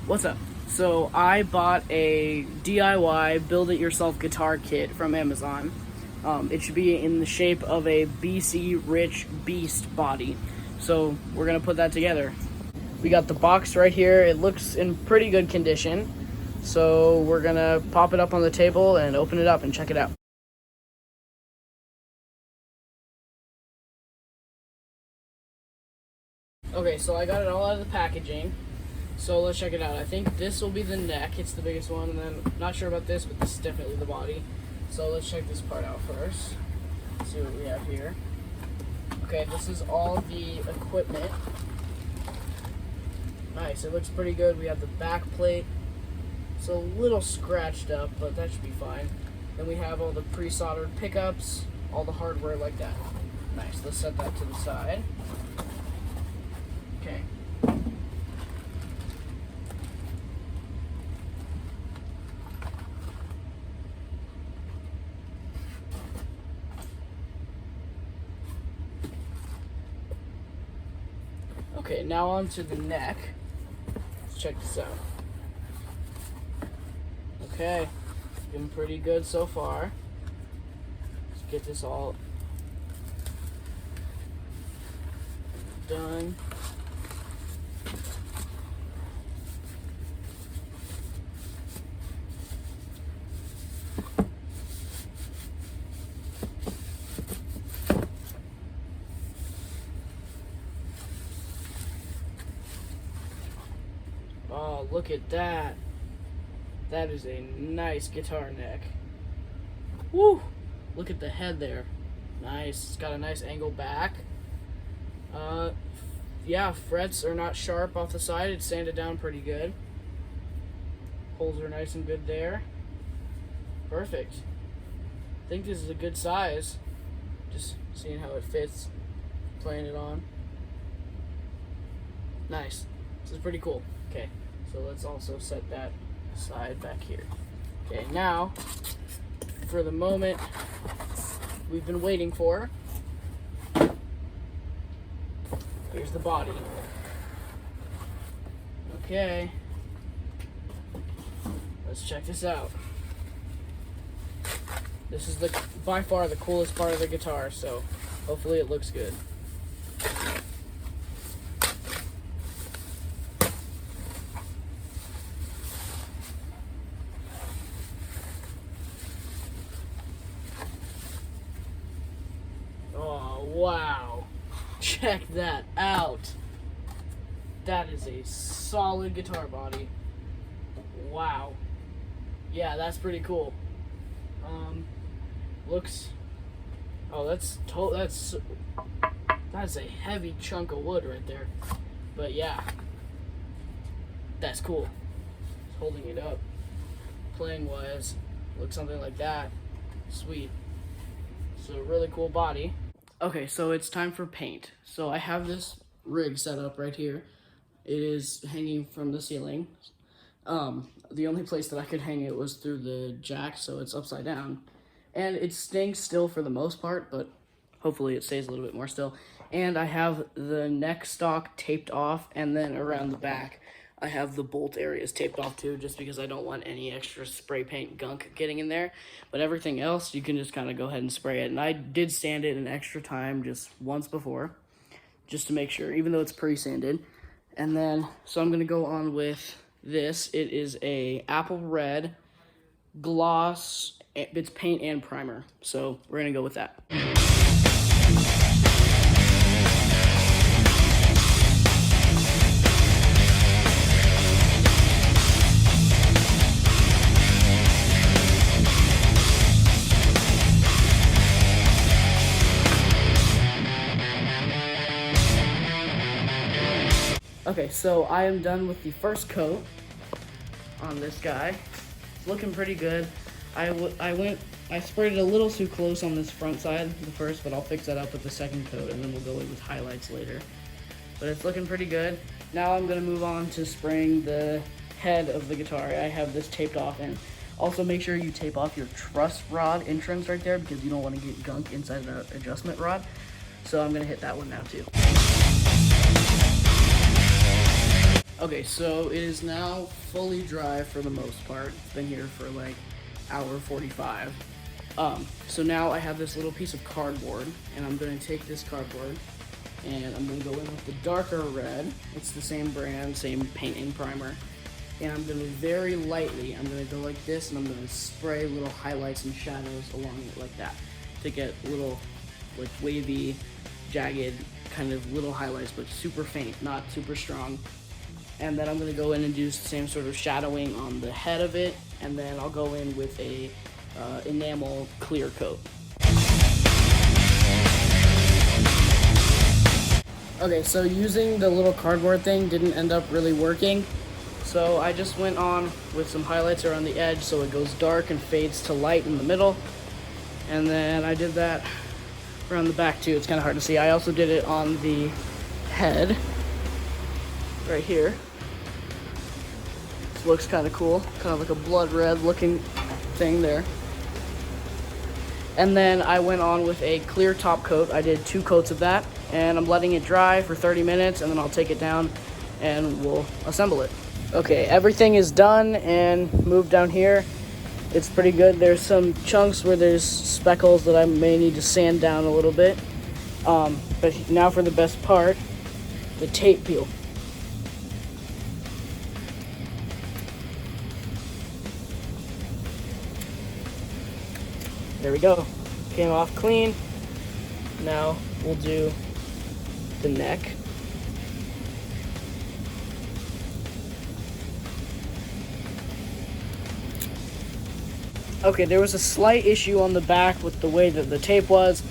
What's up? So I bought a DIY build-it-yourself guitar kit from Amazon. It should be in the shape of a BC Rich Beast body. So we're gonna put that together. We got the box right here. It looks in pretty good condition. So we're gonna pop it up on the table and open it up and check it out. Okay, so I got it all out of the packaging. So let's check it out. I think this will be the neck. It's the biggest one, and then not sure about this, but this is definitely the body. So let's check this part out first. Let's see what we have here. Okay, this is all the equipment. Nice, it looks pretty good. We have the back plate. It's a little scratched up, but that should be fine. Then we have all the pre-soldered pickups, all the hardware like that. Nice, let's set that to the side. Okay. Okay, now on to the neck. Let's check this out. Okay, looking pretty good so far. Let's get this all done. Oh, look at that. That is a nice guitar neck. Woo! Look at the head there. Nice. It's got a nice angle back. Yeah, frets are not sharp off the side. It's sanded down pretty good. Holes are nice and good there. Perfect. I think this is a good size. Just seeing how it fits. Playing it on. Nice. This is pretty cool. Okay, so let's also set that aside back here. Okay, now, for the moment we've been waiting for, here's the body. Okay, let's check this out. This is by far the coolest part of the guitar, so hopefully it looks good. Oh, wow. Check that out. That is a solid guitar body. Wow. Yeah, that's pretty cool. Looks... Oh, that's a heavy chunk of wood right there. But yeah. That's cool. Holding it up. Playing wise, looks something like that. Sweet. It's a really cool body. Okay, so it's time for paint. So I have this rig set up right here. It is hanging from the ceiling. The only place that I could hang it was through the jack, so it's upside down. And it stinks still for the most part, but hopefully it stays a little bit more still. And I have the neck stock taped off, and then around the back, I have the bolt areas taped off too, just because I don't want any extra spray paint gunk getting in there. But everything else, you can just kind of go ahead and spray it. And I did sand it an extra time just once before, just to make sure, even though it's pre-sanded. And then, so I'm going to go on with this. It is a apple red gloss. It's paint and primer. So we're going to go with that. Okay, so I am done with the first coat on this guy. It's looking pretty good. I sprayed it a little too close on this front side, the first, but I'll fix that up with the second coat, and then we'll go in with highlights later. But it's looking pretty good. Now I'm gonna move on to spraying the head of the guitar. I have this taped off, and also make sure you tape off your truss rod entrance right there, because you don't want to get gunk inside the adjustment rod. So I'm gonna hit that one now too. Okay, so it is now fully dry for the most part. It's been here for like hour 45. So now I have this little piece of cardboard, and I'm going to take this cardboard and I'm going to go in with the darker red. It's the same brand, same paint and primer. And I'm going to very lightly, I'm going to go like this, and I'm going to spray little highlights and shadows along it like that to get little like wavy, jagged kind of little highlights, but super faint, not super strong. And then I'm going to go in and do the same sort of shadowing on the head of it, and then I'll go in with a enamel clear coat. Okay, so using the little cardboard thing didn't end up really working, so I just went on with some highlights around the edge so it goes dark and fades to light in the middle, and then I did that around the back too. It's kind of hard to see. I also did it on the head right here. This looks kind of cool, kind of like a blood red looking thing there. And then I went on with a clear top coat. I did 2 coats of that, and I'm letting it dry for 30 minutes, and then I'll take it down and we'll assemble it. Okay, everything is done and moved down here. It's pretty good. There's some chunks where there's speckles that I may need to sand down a little bit. But now for the best part, the tape peel. There we go. Came off clean. Now we'll do the neck. Okay, there was a slight issue on the back with the way that the tape was,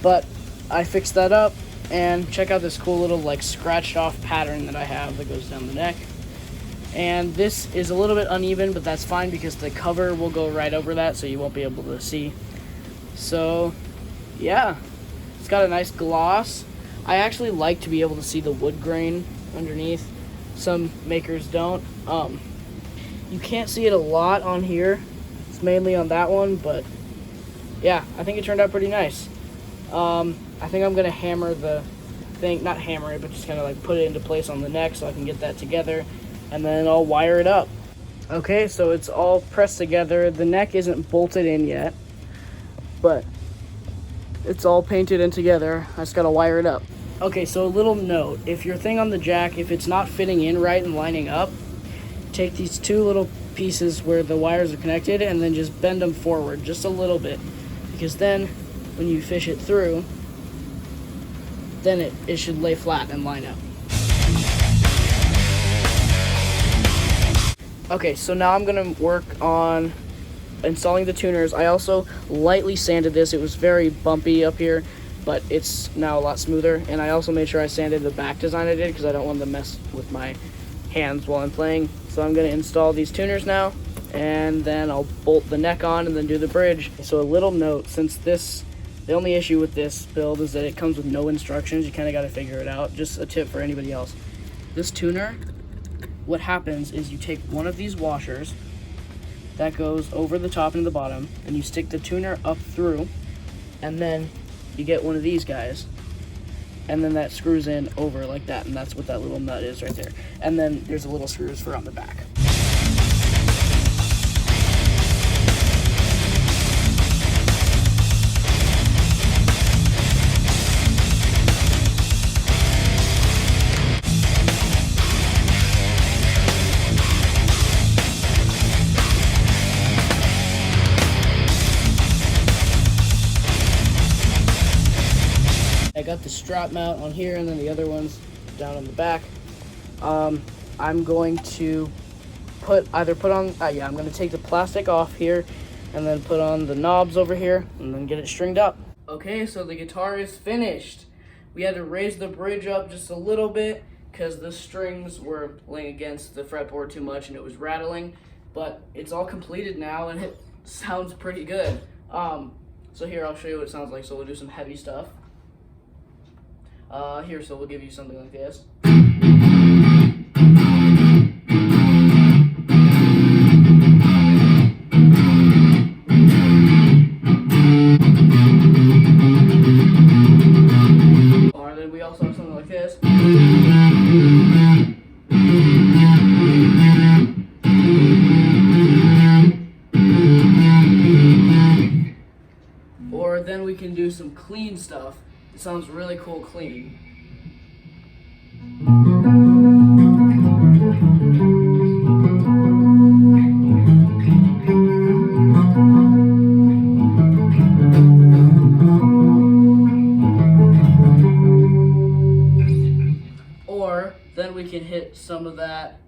but I fixed that up, and check out this cool little like scratched off pattern that I have that goes down the neck. And this is a little bit uneven, but that's fine because the cover will go right over that, so you won't be able to see. So yeah, it's got a nice gloss. I actually like to be able to see the wood grain underneath. Some makers don't. You can't see it a lot on here. It's mainly on that one, but yeah, I think it turned out pretty nice. I think I'm gonna hammer the thing, not hammer it, but just kind of like put it into place on the neck so I can get that together, and then I'll wire it up. Okay, so it's all pressed together. The neck isn't bolted in yet, but it's all painted in together. I just gotta wire it up. Okay, so a little note, if your thing on the jack, if it's not fitting in right and lining up, take these 2 little pieces where the wires are connected and then just bend them forward just a little bit, because then when you fish it through, then it should lay flat and line up. Okay, so now I'm gonna work on installing the tuners. I also lightly sanded this. It was very bumpy up here, but it's now a lot smoother. And I also made sure I sanded the back design I did because I don't want to mess with my hands while I'm playing. So I'm going to install these tuners now, and then I'll bolt the neck on and then do the bridge. So a little note, since the only issue with this build is that it comes with no instructions, you kind of got to figure it out. Just a tip for anybody else. This tuner, what happens is you take one of these washers that goes over the top and the bottom, and you stick the tuner up through, and then you get one of these guys, and then that screws in over like that, and that's what that little nut is right there. And then there's a little screws for on the back. I got the strap mount on here, and then the other one's down on the back. I'm going to I'm going to take the plastic off here and then put on the knobs over here and then get it stringed up. Okay, so the guitar is finished. We had to raise the bridge up just a little bit because the strings were laying against the fretboard too much and it was rattling, but it's all completed now and it sounds pretty good. So here, I'll show you what it sounds like. So we'll do some heavy stuff. So we'll give you something like this. Or then we also have something like this. do some clean stuff, it sounds really cool clean. Or then we can hit some of that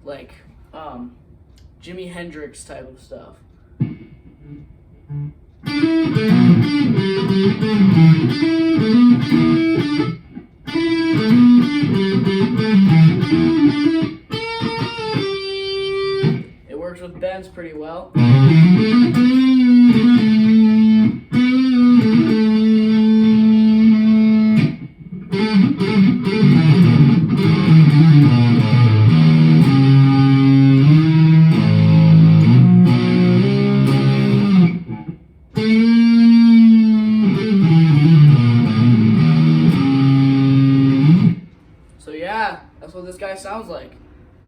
like Jimi Hendrix type of stuff. It works with bends pretty well. So yeah, that's what this guy sounds like.